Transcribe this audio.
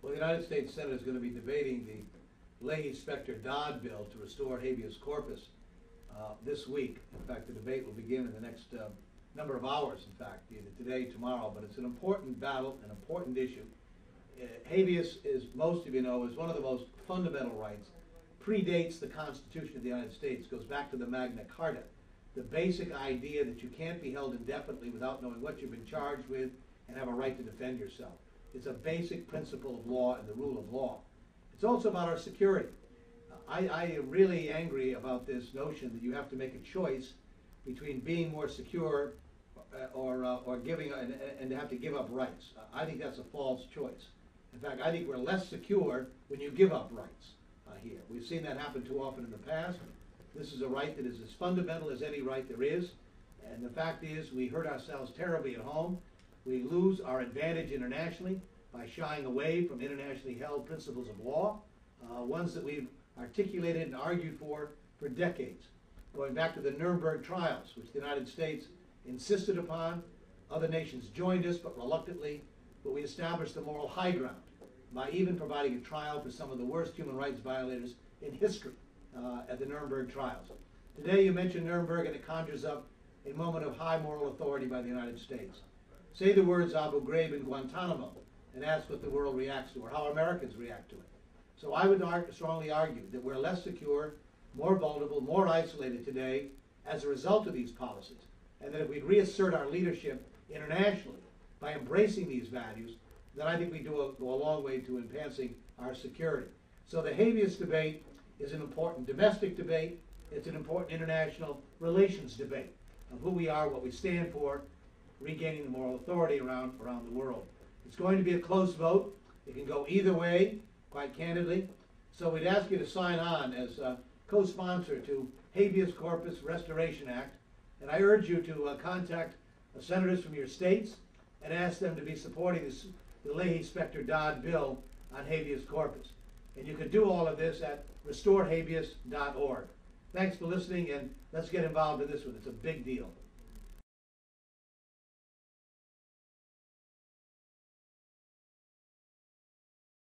Well, the United States Senate is going to be debating the Leahy-Specter Dodd bill to restore habeas corpus this week. In fact, the debate will begin in the next number of hours, in fact, either today, tomorrow, but it's an important battle, an important issue. Habeas, as most of you know, is one of the most fundamental rights, predates the Constitution of the United States, goes back to the Magna Carta. The basic idea that you can't be held indefinitely without knowing what you've been charged with and have a right to defend yourself. It's a basic principle of law and the rule of law. It's also about our security. I am really angry about this notion that you have to make a choice between being more secure or giving and to have to give up rights. I think that's a false choice. In fact, I think we're less secure when you give up rights here. We've seen that happen too often in the past. This is a right that is as fundamental as any right there is. And the fact is, we hurt ourselves terribly at home. We lose our advantage internationally by shying away from internationally held principles of law, ones that we've articulated and argued for decades, going back to the Nuremberg trials, which the United States insisted upon. Other nations joined us, but reluctantly, but we established the moral high ground by even providing a trial for some of the worst human rights violators in history at the Nuremberg trials. Today you mention Nuremberg and it conjures up a moment of high moral authority by the United States. Say the words Abu Ghraib and Guantanamo and ask what the world reacts to or how Americans react to it. So I would strongly argue that we're less secure, more vulnerable, more isolated today as a result of these policies, and that if we reassert our leadership internationally by embracing these values, then I think we go a long way to enhancing our security. So the habeas debate is an important domestic debate. It's an important international relations debate of who we are, what we stand for, regaining the moral authority around the world. It's going to be a close vote. It can go either way, quite candidly. So we'd ask you to sign on as a co-sponsor to Habeas Corpus Restoration Act. And I urge you to contact senators from your states and ask them to be supporting the Leahy-Specter Dodd bill on habeas corpus. And you can do all of this at restorehabeas.org. Thanks for listening, and let's get involved in this one. It's a big deal.